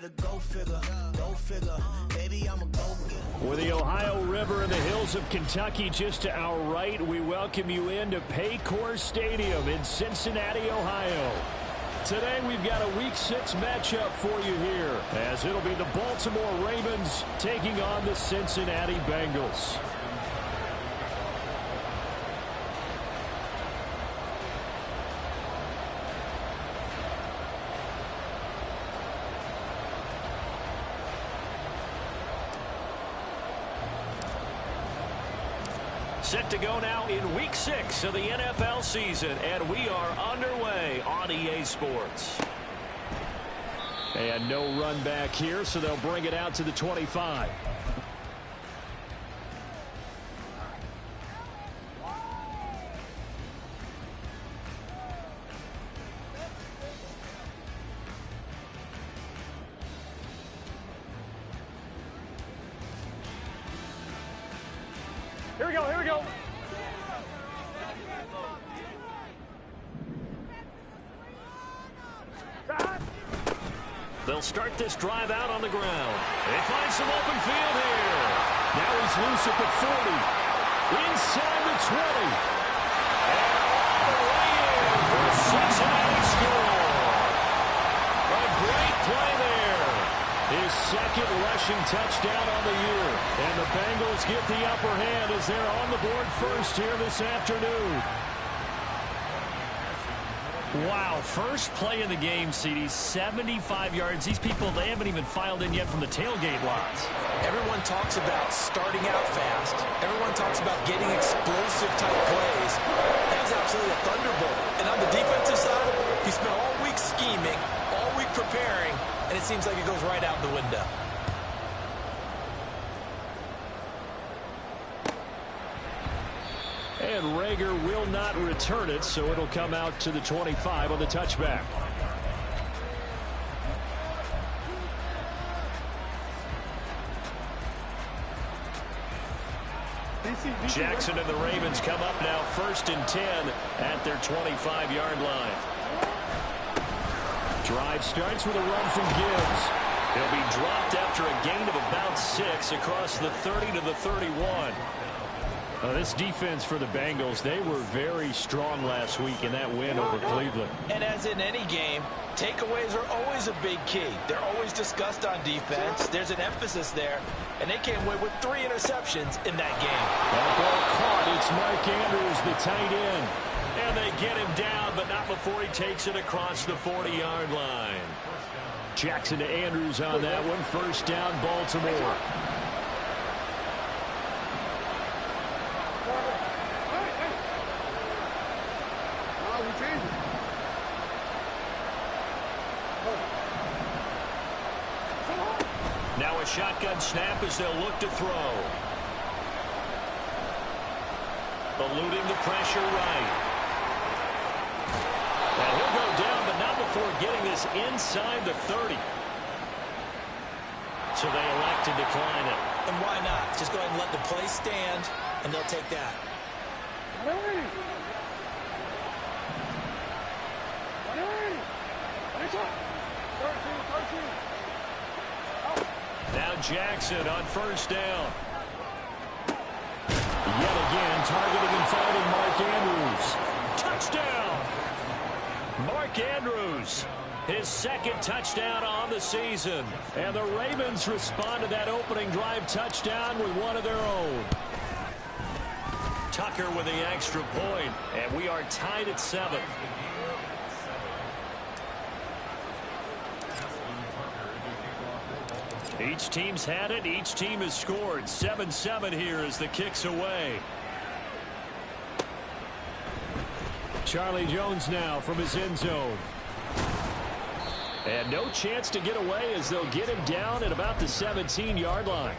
better go figure, go figure. Baby, I'm a go getter. With the Ohio River and the hills of Kentucky just to our right, we welcome you into Paycor Stadium in Cincinnati, Ohio. Today we've got a Week 6 matchup for you here, as it'll be the Baltimore Ravens taking on the Cincinnati Bengals. Set to go now in Week 6 of the NFL season, and we are underway on EA Sports. And no run back here, so they'll bring it out to the 25. Here we go, here we go. They'll start this drive out on the ground. They find some open field here. Now he's loose at the 40. Inside the 20. And all the way in for a Cincinnati score. A great play there. His second rushing touchdown on the year. And the Bengals get the upper hand as they're on the board first here this afternoon. Wow, first play in the game, CD, 75 yards. These people, they haven't even filed in yet from the tailgate lots. Everyone talks about starting out fast. Everyone talks about getting explosive type plays. That was absolutely a thunderbolt. And on the defensive side, he spent all week scheming, all week preparing, and it seems like it goes right out the window. And Rager will not return it, so it'll come out to the 25 on the touchback. Jackson and the Ravens come up now 1st and 10 at their 25-yard line. Drive starts with a run from Gibbs. He'll be dropped after a gain of about 6 across the 30 to the 31. This defense for the Bengals, they were very strong last week in that win over Cleveland. And as in any game, takeaways are always a big key. They're always discussed on defense. There's an emphasis there, and they came away with 3 interceptions in that game. That ball caught. It's Mark Andrews, the tight end. And they get him down, but not before he takes it across the 40-yard line. Jackson to Andrews on that one. 1st down, Baltimore. Now a shotgun snap as they'll look to throw. Eluding the pressure right. And he'll go down, but not before getting this inside the 30. So they elect to decline it. And why not? Just go ahead and let the play stand, and they'll take that. Now Jackson on 1st down. Yet again, targeting and finding Mark Andrews. Touchdown! Mark Andrews, his 2nd touchdown on the season. And the Ravens respond to that opening drive touchdown with one of their own. Tucker with the extra point, and we are tied at 7. Each team's had it. Each team has scored. 7-7 here as the kick's away. Charlie Jones now from his end zone. And no chance to get away as they'll get him down at about the 17-yard line.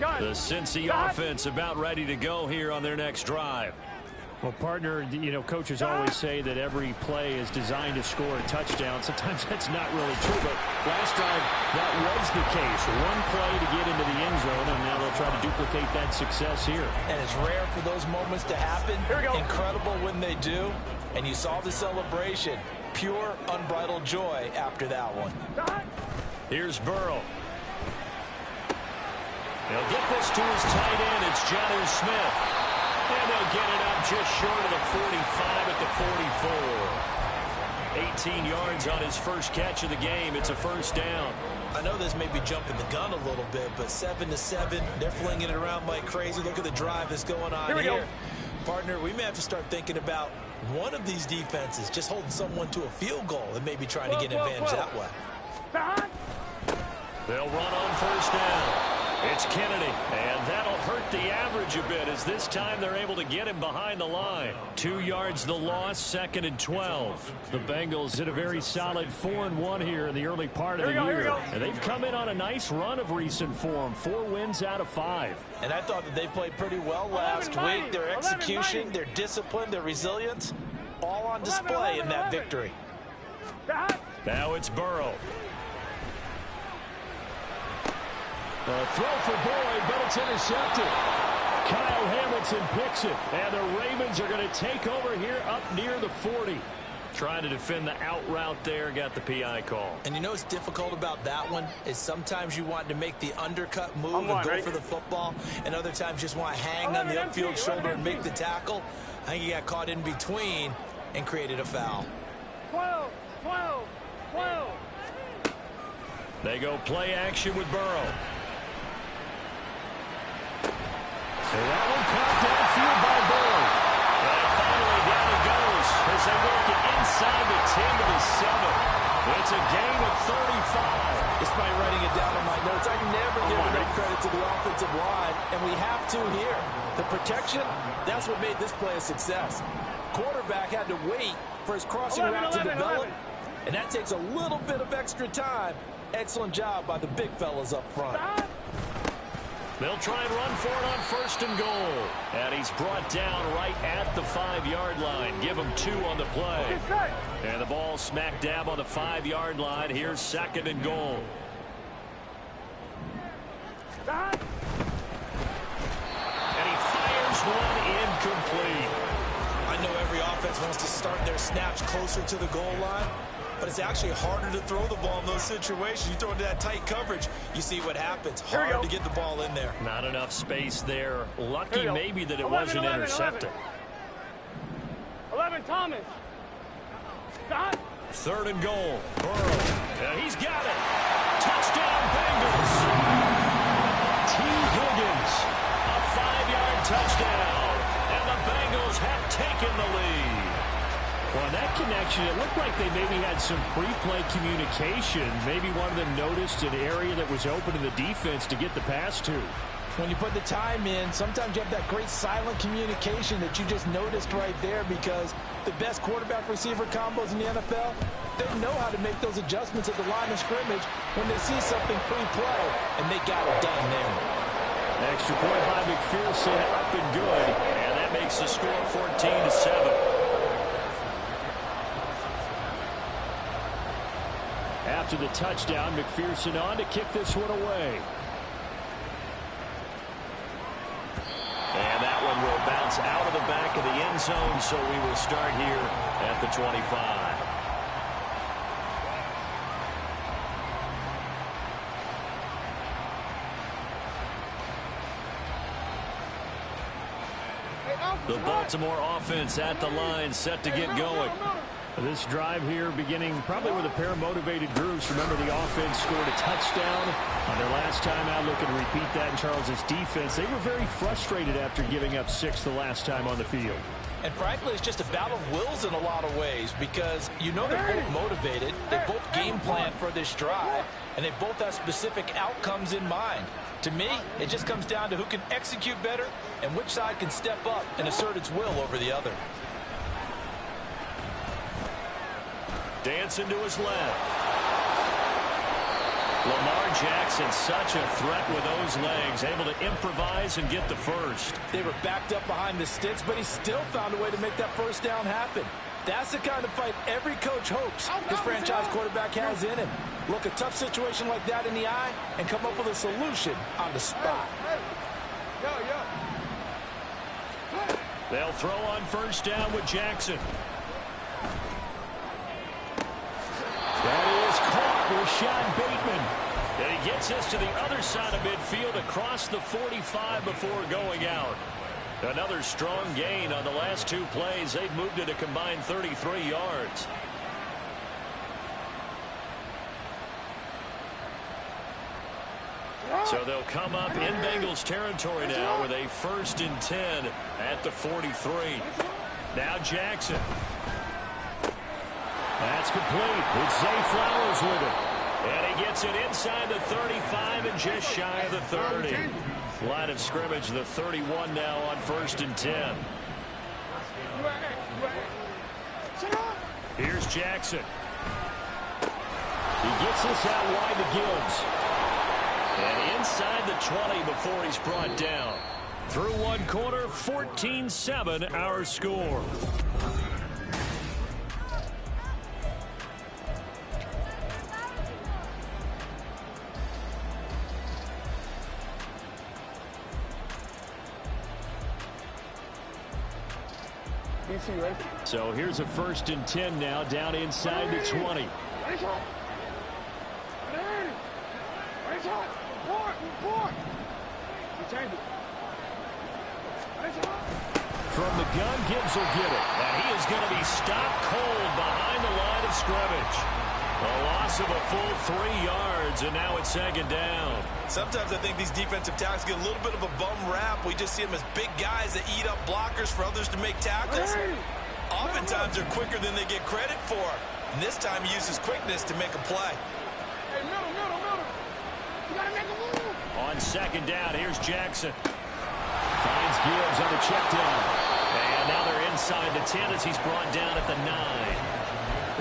Gun. The Cincy offense about ready to go here on their next drive. Well, partner, you know, coaches always say that every play is designed to score a touchdown. Sometimes that's not really true, but last time that was the case. One play to get into the end zone, and now they'll try to duplicate that success here. And it's rare for those moments to happen. Incredible when they do. And you saw the celebration. Pure, unbridled joy after that one. Here's Burrow. He'll get this to his tight end. It's Jonnu Smith. And they'll get it up just short of the 45 at the 44. 18 yards on his first catch of the game. It's a first down. I know this may be jumping the gun a little bit, but 7-7, they're flinging it around like crazy. Look at the drive that's going on here. Partner, we may have to start thinking about one of these defenses just holding someone to a field goal and maybe trying to get an advantage that way. They'll run on first down. It's Kennedy, and that'll hurt the average a bit as this time they're able to get him behind the line. 2 yards the loss, 2nd and 12. The Bengals did a very solid 4-1 here in the early part of the year. And they've come in on a nice run of recent form, 4 wins out of 5. And I thought that they played pretty well last week. Their execution, their discipline, their resilience, all on display in that victory. Now it's Burrow. A throw for Boyd, but it's intercepted. Kyle Hamilton picks it, and the Ravens are going to take over here up near the 40. Trying to defend the out route there, got the PI call. And you know what's difficult about that one is sometimes you want to make the undercut move and go for the football, and other times just want to hang on the upfield shoulder and make the tackle. I think he got caught in between and created a foul. 12. They go play action with Burrow. And that one caught downfield by Boyd. And finally down it goes as they work it inside the 10 to the 7. It's a gain of 35. Despite writing it down on my notes, I never give enough credit to the offensive line, and we have to here. The protection, that's what made this play a success. Quarterback had to wait for his crossing route to develop, and that takes a little bit of extra time. Excellent job by the big fellas up front. They'll try and run for it on 1st and goal. And he's brought down right at the 5-yard line. Give him 2 on the play. And the ball smack dab on the 5-yard line. Here's 2nd and goal. And he fires one incomplete. I know every offense wants to start their snaps closer to the goal line, but it's actually harder to throw the ball in those situations. You throw into that tight coverage, you see what happens. Hard to get the ball in there. Not enough space there. Lucky maybe that it wasn't intercepted. 11, Thomas. 3rd and goal. Burrow. And he's got it. Touchdown, Bengals. T. Higgins. A 5-yard touchdown. And the Bengals have taken the lead. Well, that connection, it looked like they maybe had some pre-play communication. Maybe one of them noticed an area that was open in the defense to get the pass to. When you put the time in, sometimes you have that great silent communication that you just noticed right there, because the best quarterback-receiver combos in the NFL, they know how to make those adjustments at the line of scrimmage when they see something pre-play, and they got it done there. Extra point by McPherson, up and good, and that makes the score 14-7. After the touchdown, McPherson on to kick this one away. And that one will bounce out of the back of the end zone, so we will start here at the 25. The Baltimore offense at the line, set to get going. This drive here beginning probably with a pair of motivated groups. Remember, the offense scored a touchdown on their last time out. Looking to repeat that in Charles's defense. They were very frustrated after giving up 6 the last time on the field. And frankly, it's just a battle of wills in a lot of ways, because you know they're both motivated. They both game plan for this drive, and they both have specific outcomes in mind. To me, it just comes down to who can execute better and which side can step up and assert its will over the other. Dancing to his left. Lamar Jackson, such a threat with those legs, able to improvise and get the first. They were backed up behind the sticks, but he still found a way to make that first down happen. That's the kind of fight every coach hopes his franchise quarterback has in him. Look a tough situation like that in the eye and come up with a solution on the spot. They'll throw on first down with Jackson. That is caught with Rashad Bateman. And he gets us to the other side of midfield across the 45 before going out. Another strong gain on the last two plays. They've moved it a combined 33 yards. So they'll come up in Bengals territory now with a 1st and 10 at the 43. Now Jackson. That's complete. It's Zay Flowers with it. And he gets it inside the 35 and just shy of the 30. Line of scrimmage, the 31 now on 1st and 10. Here's Jackson. He gets this out wide to Gibbs. And inside the 20 before he's brought down. Through one quarter, 14-7 our score. So here's a 1st and 10 now down inside the 20. From the gun, Gibbs will get it. And he is going to be stopped cold behind the line of scrimmage. A loss of a full 3 yards, and now it's 2nd down. Sometimes I think these defensive tackles get a little bit of a bum rap. We just see them as big guys that eat up blockers for others to make tackles. Oftentimes they're quicker than they get credit for. And this time he uses quickness to make a play. Hey, middle. You gotta make a move. On 2nd down, here's Jackson. Finds Gibbs on the check down. And now they're inside the 10 as he's brought down at the 9.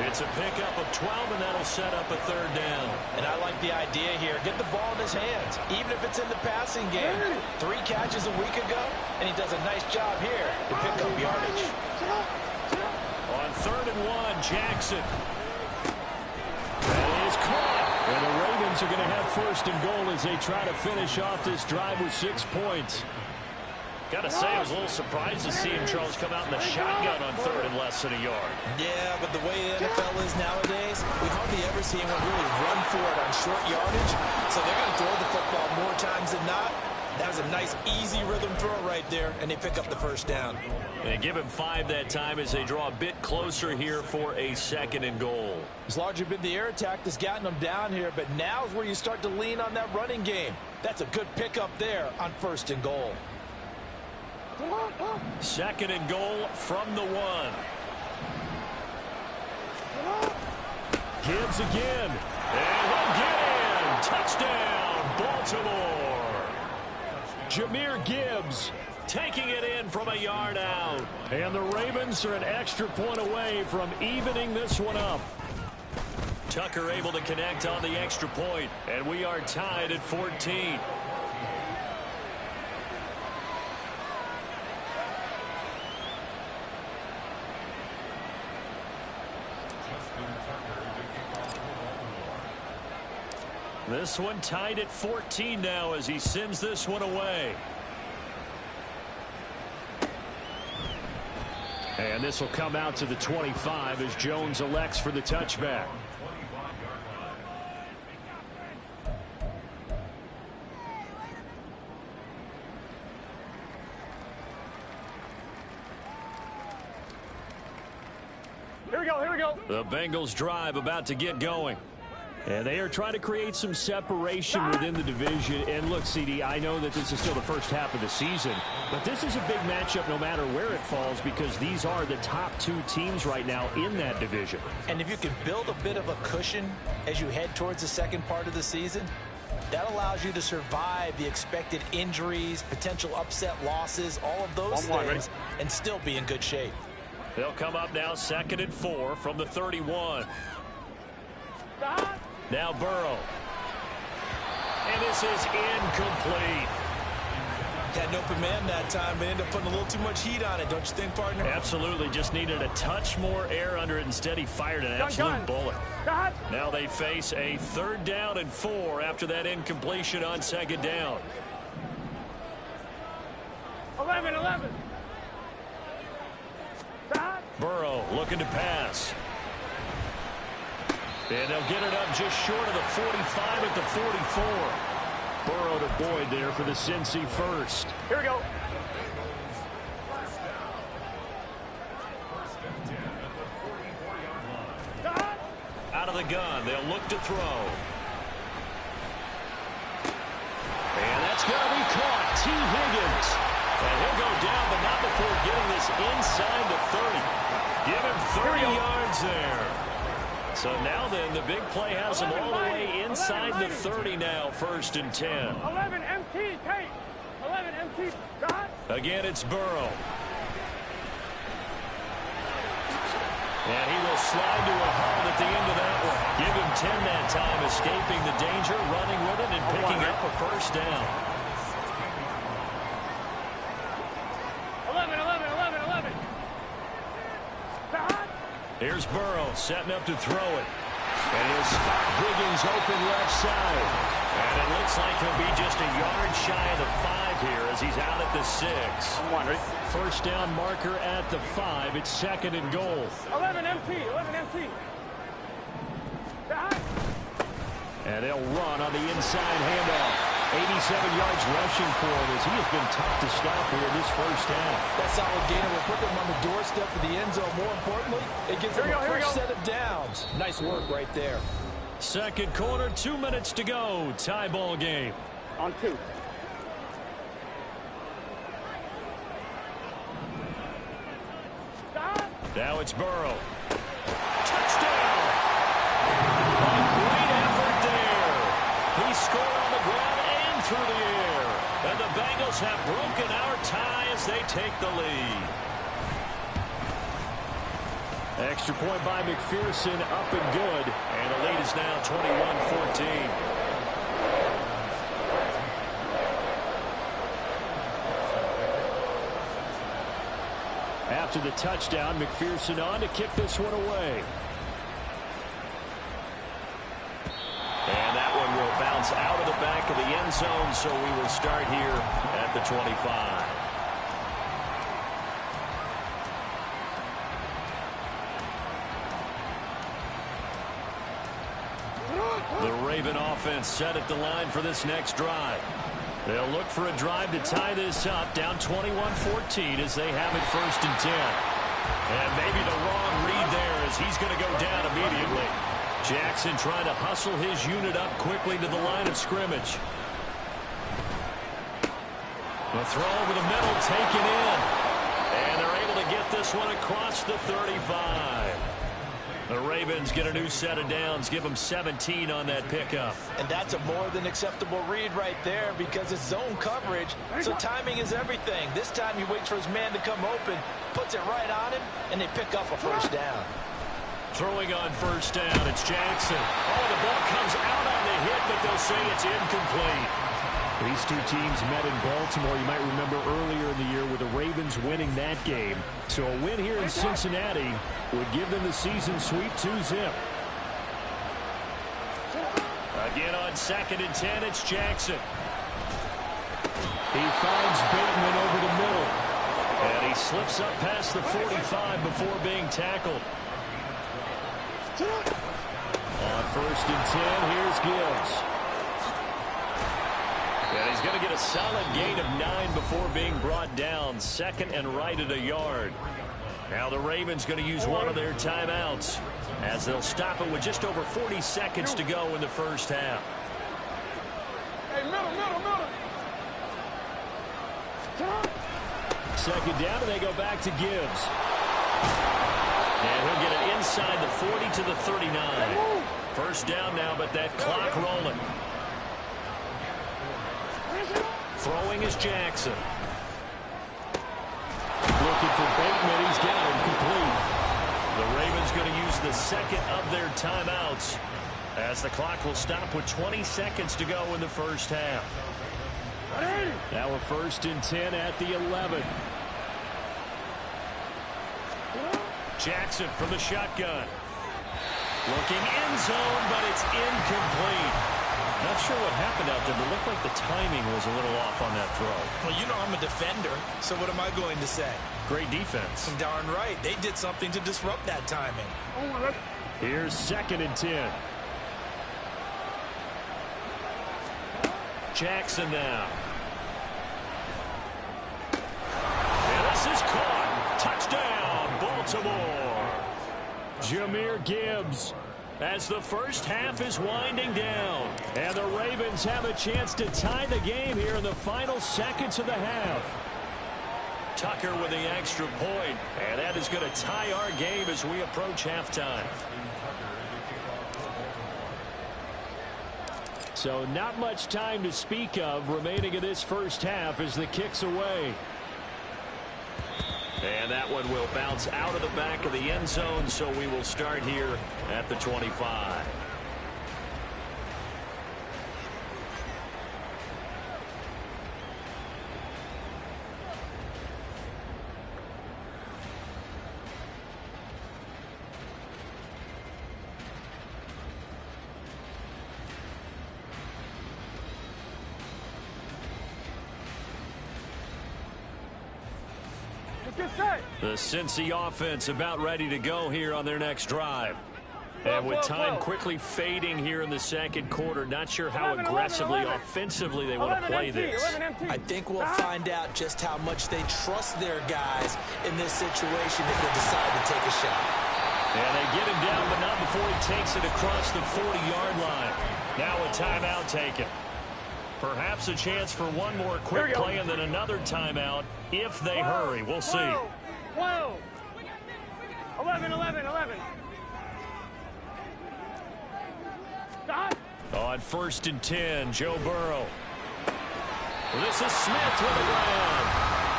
It's a pickup of 12, and that'll set up a 3rd down. And I like the idea here. Get the ball in his hands, even if it's in the passing game. 3 catches a week ago, and he does a nice job here to pick up yardage. On 3rd and 1, Jackson. That is caught. And the Ravens are going to have 1st and goal as they try to finish off this drive with 6 points. Got to say, I was a little surprised to see him, Charles, come out in the shotgun on 3rd and less than a yard. Yeah, but the way the NFL is nowadays, we hardly ever see anyone really run for it on short yardage. So they're going to throw the football more times than not. That was a nice, easy rhythm throw right there, and they pick up the 1st down. And give him 5 that time as they draw a bit closer here for a 2nd and goal. It's largely been the air attack that's gotten them down here, but now is where you start to lean on that running game. That's a good pickup there on 1st and goal. 2nd and goal from the 1. Gibbs again. And he'll get in. Touchdown, Baltimore. Jahmyr Gibbs taking it in from a yard out. And the Ravens are an extra point away from evening this one up. Tucker able to connect on the extra point, and we are tied at 14. This one tied at 14 now as he sends this one away. And this will come out to the 25 as Jones elects for the touchback. Here we go. The Bengals drive about to get going. And they are trying to create some separation within the division. And look, CD, I know that this is still the first half of the season, but this is a big matchup no matter where it falls because these are the top 2 teams right now in that division. And if you can build a bit of a cushion as you head towards the second part of the season, that allows you to survive the expected injuries, potential upset losses, all of those things, and still be in good shape. They'll come up now 2nd and 4 from the 31. Now Burrow. And this is incomplete. Had an open man that time, but ended up putting a little too much heat on it, don't you think, partner? Absolutely. Just needed a touch more air under it. Instead, he fired an absolute bullet. Now they face a 3rd down and 4 after that incompletion on 2nd down. 11. Burrow looking to pass. And they'll get it up just short of the 45 at the 44. Burrow to Boyd there for the Cincy first. Here we go. Out of the gun. They'll look to throw. And that's going to be caught. T. Higgins. And he'll go down, but not before getting this inside the 30. Give him 30 yards there. So now then, the big play has him all the way inside the 30 now, 1st and 10. 11 MT, Kate. 11 MT. Again, it's Burrow. And he will slide to a hold at the end of that one. Give him 10 that time, escaping the danger, running with it, and picking up a 1st down. 11. Here's Burrow setting up to throw it. And he'll spot Higgins open left side. And it looks like he'll be just a yard shy of the 5 here as he's out at the 6. 1st down marker at the 5. It's 2nd and goal. 11 MT. And they'll run on the inside handoff. 87 yards rushing for him as he has been tough to stop here in this 1st half. That solid gainer will put them on the doorstep of the end zone. More importantly, it gives them a fresh set of downs. Nice work right there. 2nd quarter, 2 minutes to go. Tie ball game. On 2. Now it's Burrow. Touchdown! A great effort there. He scored on the ground and through the air. And the Bengals have broken our tie as they take the lead. Extra point by McPherson, up and good. And the lead is now 21-14. After the touchdown, McPherson on to kick this one away. And that one will bounce out of the back of the end zone, so we will start here at the 25. The Raven offense set at the line for this next drive. They'll look for a drive to tie this up, down 21-14 as they have it 1st and 10. And maybe the wrong read there as he's going to go down immediately. Jackson trying to hustle his unit up quickly to the line of scrimmage. The throw over the middle taken in. And they're able to get this one across the 35. The Ravens get a new set of downs, give them 17 on that pickup. And that's a more than acceptable read right there because it's zone coverage, so timing is everything. This time he waits for his man to come open, puts it right on him, and they pick up a 1st down. Throwing on 1st down, it's Jackson. Oh, the ball comes out on the hit, but they'll say it's incomplete. These two teams met in Baltimore, you might remember earlier in the year with the Ravens winning that game. So a win here in Cincinnati would give them the season sweep 2-zip. Again on 2nd and 10, it's Jackson. He finds Bateman over the middle. And he slips up past the 45 before being tackled. On 1st and 10, here's Gibbs. And he's going to get a solid gain of 9 before being brought down. 2nd and right at a yard. Now the Ravens going to use one of their timeouts as they'll stop it with just over 40 seconds to go in the 1st half. Hey, middle. 2nd down, and they go back to Gibbs. And he'll get it inside the 40 to the 39. 1st down now, but that clock rolling. Throwing is Jackson. Looking for Bateman. He's got him complete. The Ravens going to use the 2nd of their timeouts As the clock will stop with 20 seconds to go in the first half. Now a 1st and 10 at the 11. Jackson from the shotgun. Looking end zone, but it's incomplete. Not sure what happened out there, but it looked like the timing was a little off on that throw. Well, you know I'm a defender, so what am I going to say? Great defense. Darn right. They did something to disrupt that timing. Here's 2nd and 10. Jackson now. And this is caught. Touchdown, Baltimore. Jahmyr Gibbs as the first half is winding down. And the Ravens have a chance to tie the game here in the final seconds of the half. Tucker with the extra point. And that is going to tie our game as we approach halftime. So not much time to speak of remaining in this first half as the kick's away. And that one will bounce out of the back of the end zone, so we will start here at the 25. The Cincy offense about ready to go here on their next drive. And with time quickly fading here in the second quarter, not sure how aggressively, offensively they want to play this. I think we'll find out just how much they trust their guys in this situation if they decide to take a shot. And they get him down, but not before he takes it across the 40-yard line. Now a timeout taken. Perhaps a chance for one more quick play and then another timeout if they hurry. We'll see. 12. 11. Stop. On 1st and 10, Joe Burrow. This is Smith with the ground.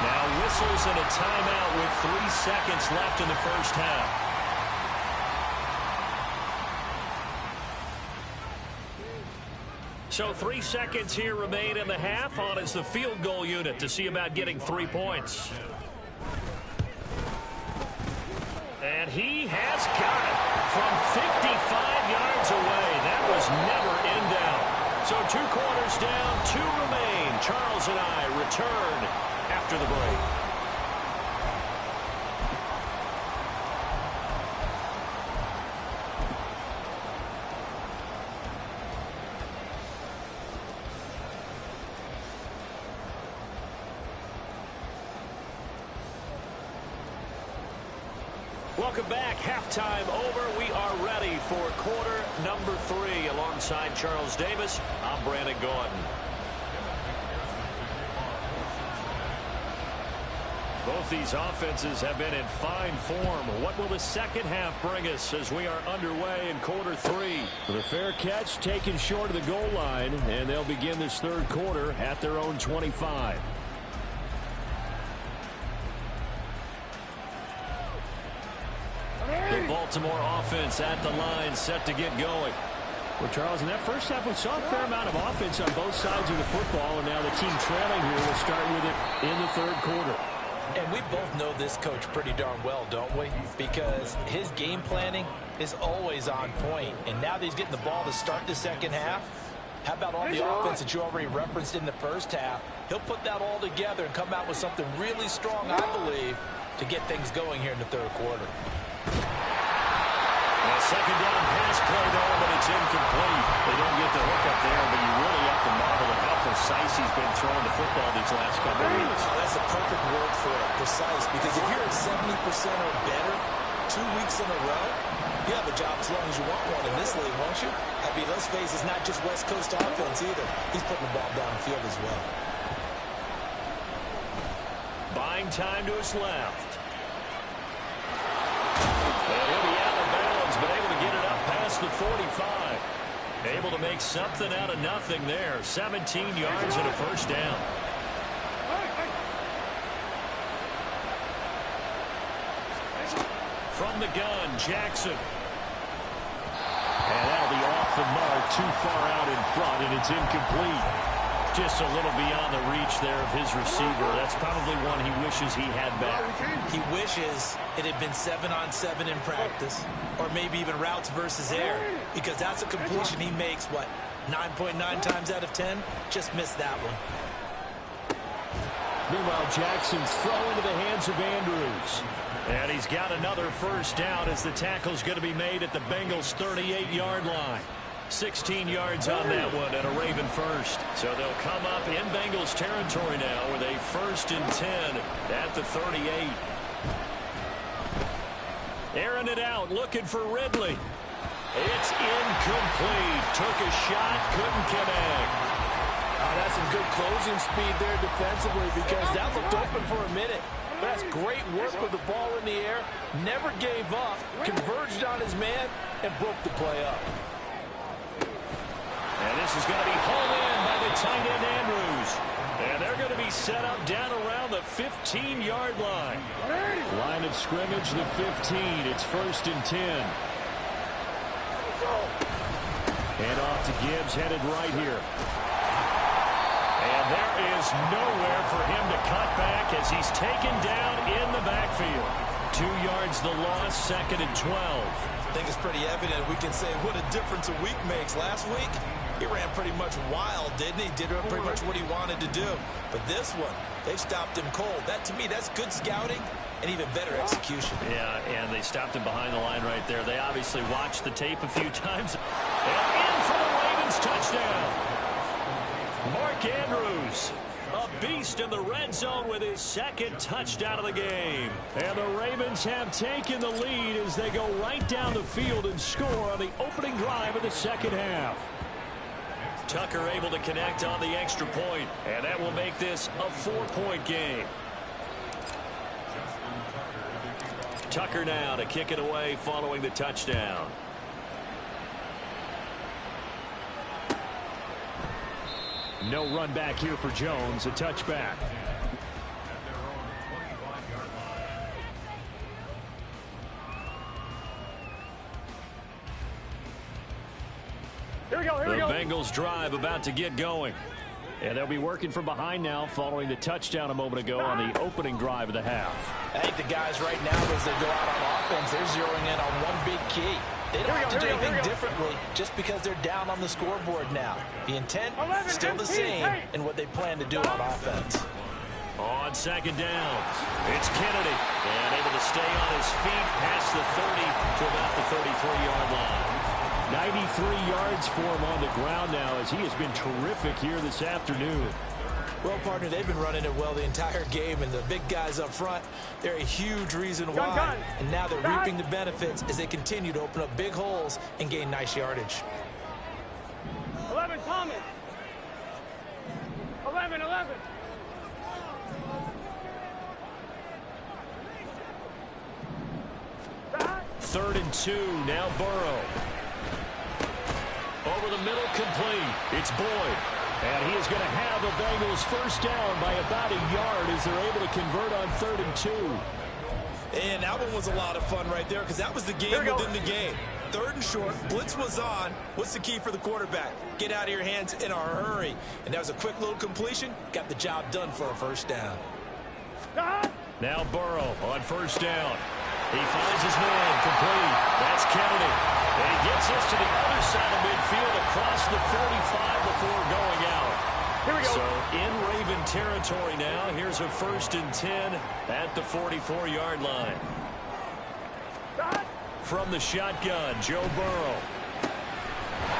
Now whistles and a timeout with 3 seconds left in the first half. So 3 seconds here remain in the half. On is the field goal unit to see about getting 3 points. And he has got it from 55 yards away. That was never in doubt. So 2 quarters down, 2 remain. Charles and I return after the break. Welcome back. Halftime over. We are ready for quarter number 3. Alongside Charles Davis, I'm Brandon Gordon. Both these offenses have been in fine form. What will the second half bring us as we are underway in quarter 3? The fair catch taken short of the goal line, and they'll begin this third quarter at their own 25. The Baltimore offense at the line, set to get going. Well, Charles, in that first half, we saw a fair amount of offense on both sides of the football, and now the team trailing here will start with it in the third quarter. And we both know this coach pretty darn well, don't we? Because his game planning is always on point. And now that he's getting the ball to start the second half, how about all the offense that you already referenced in the first half? He'll put that all together and come out with something really strong, I believe, to get things going here in the third quarter. A second down pass play there, but it's incomplete. They don't get the hook up there, but you really have to marvel at how precise he's been throwing the football these last couple of weeks. Oh, that's a perfect word for it, precise, because if you're at 70% or better 2 weeks in a row, you have a job as long as you want one in this league, won't you? I mean, let's face it, it's not just West Coast offense either. He's putting the ball downfield as well. Buying time to his left. And he'll be out of bounds, but able to get it up past the 45. Able to make something out of nothing there. 17 yards and a first down. From the gun, Jackson. And that'll be off the mark, too far out in front, and it's incomplete. Just a little beyond the reach there of his receiver. That's probably one he wishes he had back. He wishes it had been 7-on-7 in practice, or maybe even routes versus air, because that's a completion he makes, what, 9.9 times out of 10? Just missed that one. Meanwhile, Jackson's throw into the hands of Andrews. And he's got another first down as the tackle's going to be made at the Bengals' 38-yard line. 16 yards on that one and a Raven first. So they'll come up in Bengals territory now with a 1st and 10 at the 38. Airing it out, looking for Ridley. It's incomplete. Took a shot, couldn't connect. That's some good closing speed there defensively, because that looked open for a minute. But that's great work with the ball in the air. Never gave up, converged on his man, and broke the play up. And this is going to be hauled in by the tight end Andrews. And they're going to be set up down around the 15-yard line. Line of scrimmage, the 15. It's 1st and 10. And off to Gibbs, headed right here. And there is nowhere for him to cut back as he's taken down in the backfield. 2 yards the loss, 2nd and 12. I think it's pretty evident. We can say what a difference a week makes. Last week, he ran pretty much wild, didn't he? Did pretty much what he wanted to do. But this one, they stopped him cold. That, to me, that's good scouting and even better execution. Yeah, and they stopped him behind the line right there. They obviously watched the tape a few times. And in for the Ravens touchdown. Mark Andrews, a beast in the red zone with his 2nd touchdown of the game. And the Ravens have taken the lead as they go right down the field and score on the opening drive of the 2nd half. Tucker able to connect on the extra point, and that will make this a 4-point game. Tucker now to kick it away following the touchdown. No run back here for Jones, a touchback. Here we go, here we go. The Bengals drive about to get going. And they'll be working from behind now following the touchdown a moment ago on the opening drive of the half. I think the guys right now, as they go out on offense, they're zeroing in on one big key. They don't have to do anything differently just because they're down on the scoreboard now. The intent, still the same in what they plan to do on offense. On 2nd down, it's Kennedy. And able to stay on his feet past the 30 to about the 33-yard line. 93 yards for him on the ground now as he has been terrific here this afternoon. Well, partner, they've been running it well the entire game, and the big guys up front, they're a huge reason why. And now they're reaping the benefits as they continue to open up big holes and gain nice yardage. 11, Thomas. 11. 3rd and 2, now Burrow. Over the middle, complete. It's Boyd. And he is going to have the Bengals first down by about a yard as they're able to convert on 3rd and 2. And that one was a lot of fun right there because that was the game within the game. 3rd and short, blitz was on. What's the key for the quarterback? Get out of your hands in a hurry. And that was a quick little completion. Got the job done for a first down. Now Burrow on 1st down. He finds his man, complete. That's Kennedy. And he gets us to the other side of midfield across the 45 before going out. Here we go. So in Raven territory now. Here's a 1st and 10 at the 44-yard line. From the shotgun, Joe Burrow.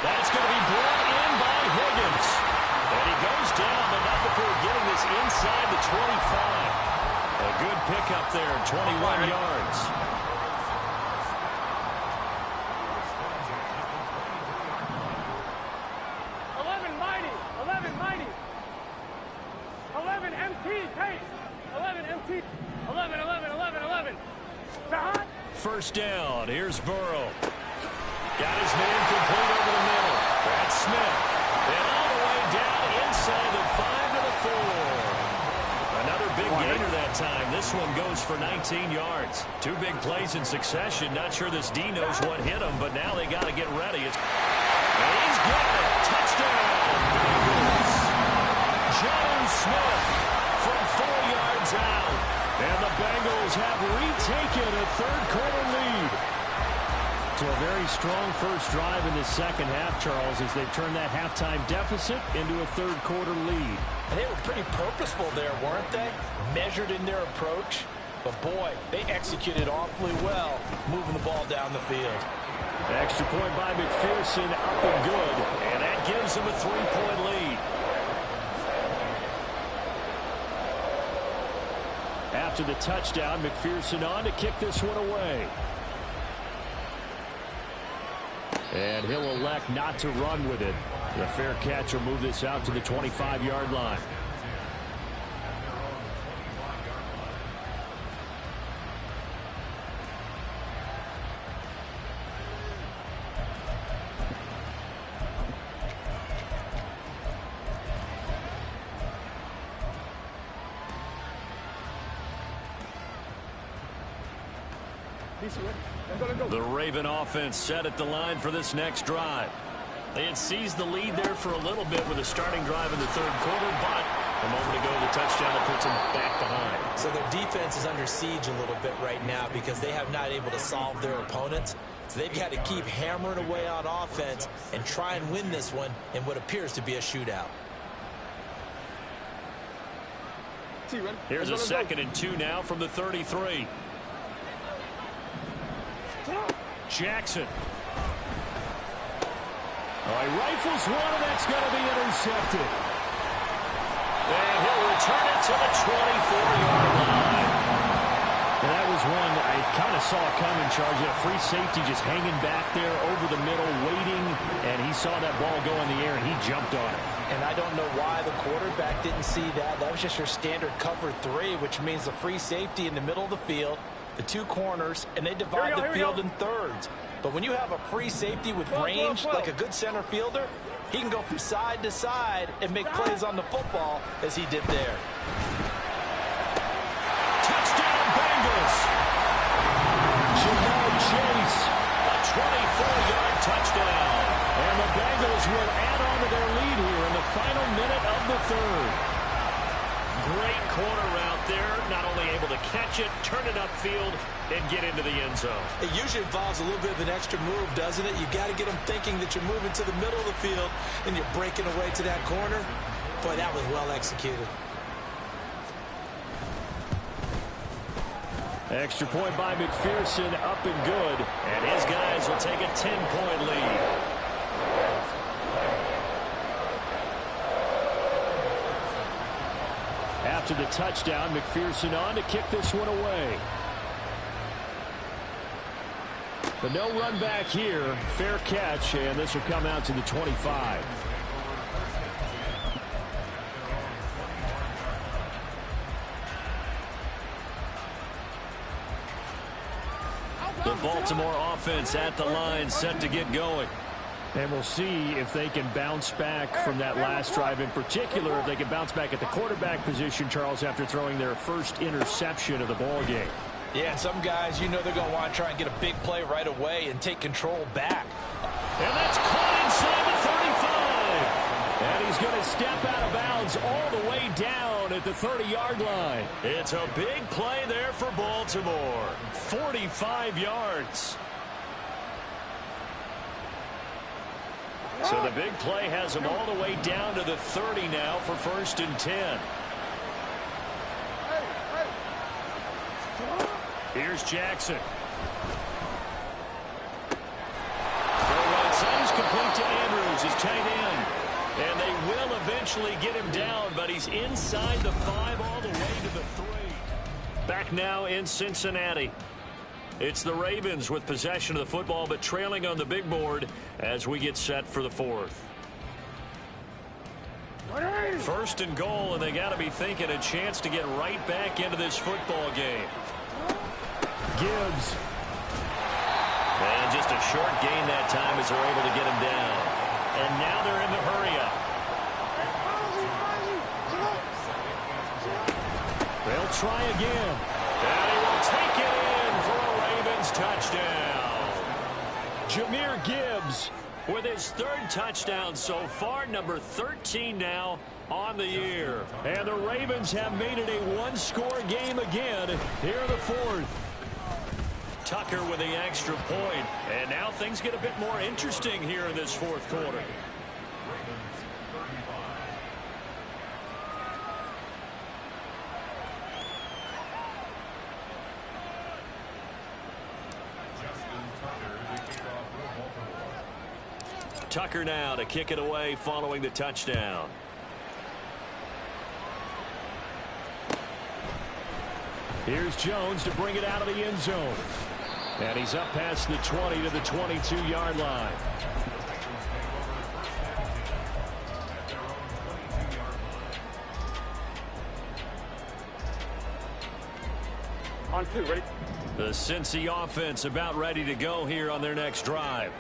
That's going to be brought in by Higgins. And he goes down, but not before getting this inside the 25. A good pickup there, 21 yards. First down. Here's Burrow. Got his man complete over the middle. That's Smith. And all the way down inside the 5 to the 4. Another big gainer that time. This one goes for 19 yards. 2 big plays in succession. Not sure this D knows what hit him, but now they got to get ready. It's And he's got it. Touchdown. John Smith from 4 yards out. And the Bengals have retaken a third-quarter lead. So a very strong first drive in the second half, Charles, as they turn that halftime deficit into a third-quarter lead. And they were pretty purposeful there, weren't they? Measured in their approach. But, boy, they executed awfully well, moving the ball down the field. Extra point by McPherson, up and good. And that gives them a 3-point lead. After the touchdown, McPherson on to kick this one away. And he'll elect not to run with it. The fair catch will move this out to the 25-yard line. The Raven offense set at the line for this next drive. They had seized the lead there for a little bit with a starting drive in the third quarter, but a moment ago the touchdown that puts them back behind. So their defense is under siege a little bit right now because they have not able to solve their opponents. So they've got to keep hammering away on offense and try and win this one in what appears to be a shootout. Here's a 2nd and 2 now from the 33. Jackson. Oh, he rifles one, and that's going to be intercepted. And he'll return it to the 24-yard line. And that was one I kind of saw coming, Charge. That free safety just hanging back there over the middle, waiting, and he saw that ball go in the air, and he jumped on it. And I don't know why the quarterback didn't see that. That was just your standard cover 3, which means the free safety in the middle of the field, the 2 corners, and they divide the field in thirds. But when you have a free safety with range, like a good center fielder, he can go from side to side and make plays on the football as he did there. Touchdown, Bengals! Jamar Chase, a 24-yard touchdown. And the Bengals will add on to their lead here in the final minute of the third. Great corner route there, not only able to catch it, turn it upfield, and get into the end zone. It usually involves a little bit of an extra move, doesn't it? You got to get them thinking that you're moving to the middle of the field and you're breaking away to that corner. Boy, that was well executed. Extra point by McPherson, up and good. And his guys will take a 10-point lead. After the touchdown, McPherson on to kick this one away. But no run back here. Fair catch, and this will come out to the 25. The Baltimore offense at the line, set to get going. And we'll see if they can bounce back from that last drive in particular, if they can bounce back at the quarterback position, Charles, after throwing their first interception of the ball game. Yeah, and some guys, you know they're going to want to try and get a big play right away and take control back. And that's caught inside the 35. And he's going to step out of bounds all the way down at the 30-yard line. It's a big play there for Baltimore. 45 yards. So the big play has him all the way down to the 30 now for 1st and 10. Here's Jackson. Throw right side is complete to Andrews, his tight end. And they will eventually get him down, but he's inside the 5 all the way to the 3. Back now in Cincinnati. It's the Ravens with possession of the football, but trailing on the big board as we get set for the 4th. 1st and goal, and they got to be thinking a chance to get right back into this football game. Gibbs. And just a short gain that time as they're able to get him down. And now they're in the hurry-up. They'll try again. And he will take it in for a Ravens touchdown. Jahmyr Gibbs with his third touchdown so far, number 13 now on the year. And the Ravens have made it a one-score game again here in the fourth. Tucker with the extra point. And now things get a bit more interesting here in this fourth quarter. Tucker now to kick it away following the touchdown. Here's Jones to bring it out of the end zone. And he's up past the 20 to the 22-yard line. On two, ready? The Cincy offense about ready to go here on their next drive.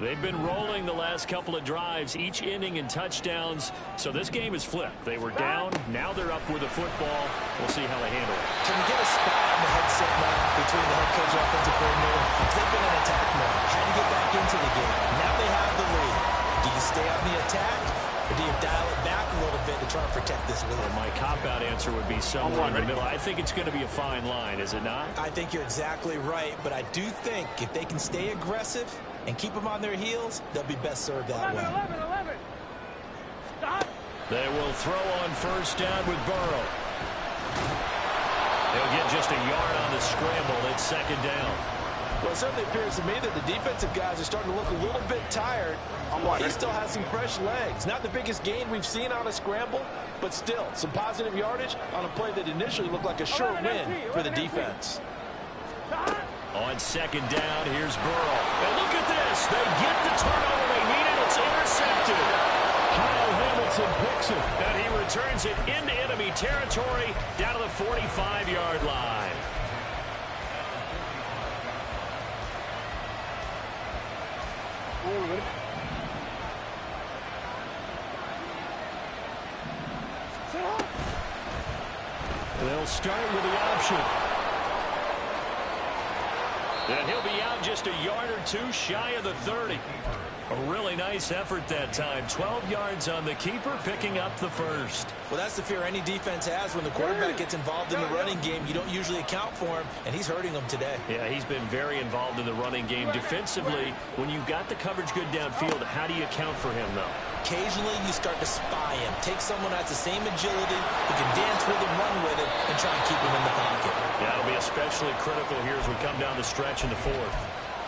They've been rolling the last couple of drives, each inning in touchdowns, so this game is flipped. They were down, now they're up with the football. We'll see how they handle it. Can we get a spot on the headset now between the head coach and offensive coordinator? Because they've been in attack mode, trying to get back into the game. Now they have the lead. Do you stay on the attack, or do you dial it back a little bit to try and protect this lead? Well, my cop-out answer would be somewhere in the middle. I think it's going to be a fine line, is it not? I think you're exactly right, but I do think if they can stay aggressive and keep them on their heels, they'll be best served that way. 11. Stop. They will throw on first down with Burrow. They'll get just a yard on the scramble. It's second down. Well, it certainly appears to me that the defensive guys are starting to look a little bit tired. He still has some fresh legs. Not the biggest gain we've seen on a scramble, but still some positive yardage on a play that initially looked like a sure win for the defense. On second down, here's Burrow. And look at this. They get the turnover they needed. It's intercepted. Kyle Hamilton picks it. And he returns it into enemy territory down to the 45-yard line. They'll start with the option. And he'll be out just a yard or two shy of the 30. A really nice effort that time. 12 yards on the keeper, picking up the first. Well, that's the fear any defense has when the quarterback gets involved in the running game. You don't usually account for him, and he's hurting them today. Yeah, he's been very involved in the running game. Defensively, when you've got the coverage good downfield, how do you account for him, though? Occasionally, you start to spy him. Take someone that has the same agility, who can dance with him, run with him, and try and keep him in the pocket. Yeah, it'll be especially critical here as we come down the stretch in the fourth.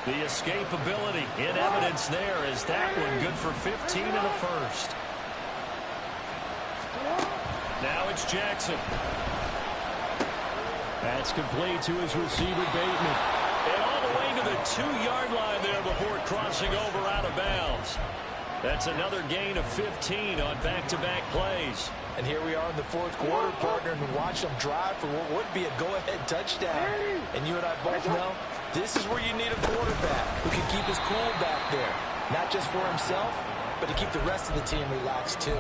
The escapability in evidence there is that one good for 15 and a first. Now it's Jackson. That's complete to his receiver, Bateman. And all the way to the 2-yard line there before crossing over out of bounds. That's another gain of 15 on back-to-back plays. And here we are in the fourth quarter, partner, and watch them drive for what would be a go-ahead touchdown. And you and I both know this is where you need a quarterback who can keep his cool back there. Not just for himself, but to keep the rest of the team relaxed, too.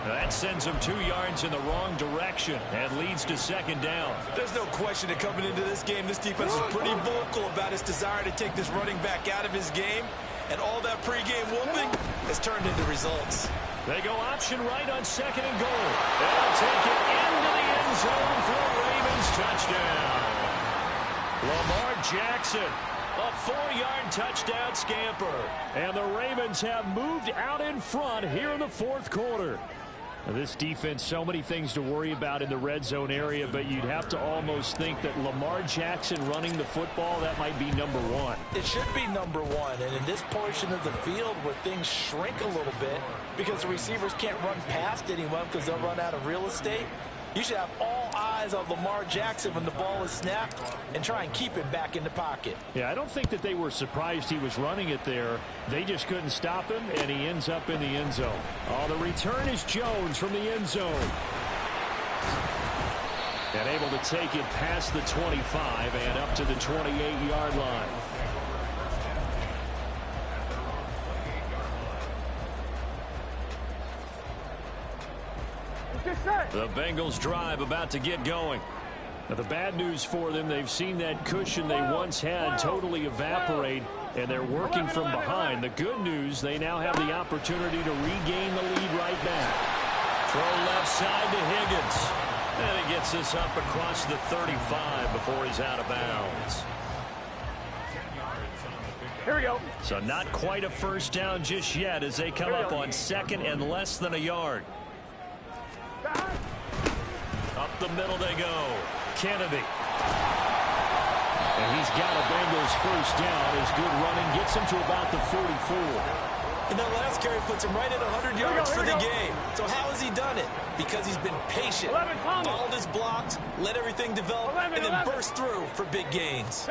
That sends him 2 yards in the wrong direction and leads to second down. There's no question that coming into this game, this defense is pretty vocal about its desire to take this running back out of his game. And all that pregame whooping has turned into results. They go option right on second and goal. They'll take it into the end zone for a Ravens touchdown. Lamar Jackson, a 4-yard touchdown scamper. And the Ravens have moved out in front here in the fourth quarter. Now, this defense, so many things to worry about in the red zone area, but you'd have to almost think that Lamar Jackson running the football, that might be number one. It should be number one, and in this portion of the field where things shrink a little bit because the receivers can't run past anyone because they'll run out of real estate, you should have all eyes on Lamar Jackson when the ball is snapped and try and keep him back in the pocket. Yeah, I don't think that they were surprised he was running it there. They just couldn't stop him, and he ends up in the end zone. Oh, the return is Jones from the end zone. And able to take it past the 25 and up to the 28-yard line. Get set. The Bengals drive about to get going. Now, the bad news for them, they've seen that cushion they once had totally evaporate, and they're working from behind. The good news, they now have the opportunity to regain the lead right back. Throw left side to Higgins. And he gets this up across the 35 before he's out of bounds. Here we go. So not quite a first down just yet as they come up on second and less than a yard. Up the middle they go. Kennedy. And he's got a Bengals first down. His good running gets him to about the 44. And that last carry puts him right at 100 yards for the game. So how has he done it? Because he's been patient, followed his blocks, let everything develop, and then burst through for big gains.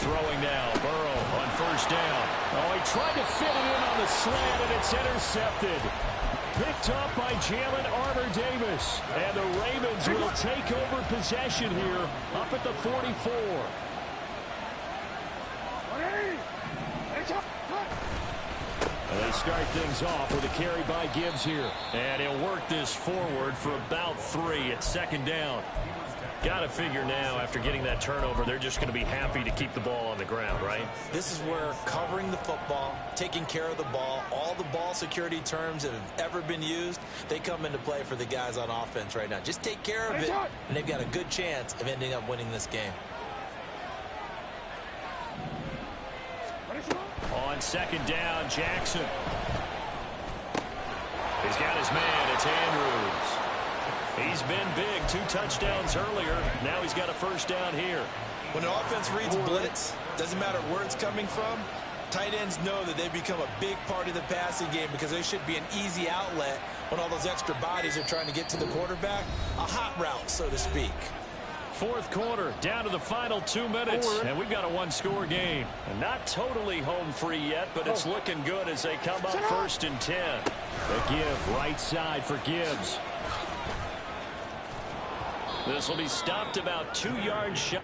Throwing now, Burrow on first down. Oh, he tried to fit it in on the slant, and it's intercepted. Picked up by Jalen Armour-Davis. And the Ravens will take over possession here up at the 44. And they start things off with a carry by Gibbs here. And he'll work this forward for about 3 at second down. Got to figure now, after getting that turnover, they're just going to be happy to keep the ball on the ground, right? This is where covering the football, taking care of the ball, all the ball security terms that have ever been used, they come into play for the guys on offense right now. Just take care of it, and they've got a good chance of ending up winning this game. On second down, Jackson. He's got his man. It's Andrews. He's been big. 2 touchdowns earlier. Now he's got a first down here. When an offense reads blitz, doesn't matter where it's coming from, tight ends know that they become a big part of the passing game because they should be an easy outlet when all those extra bodies are trying to get to the quarterback. A hot route, so to speak. Fourth quarter, down to the final 2 minutes, and we've got a 1-score game. And not totally home free yet, but it's looking good as they come up first and 10. The give right side for Gibbs. This will be stopped about 2 yards shy.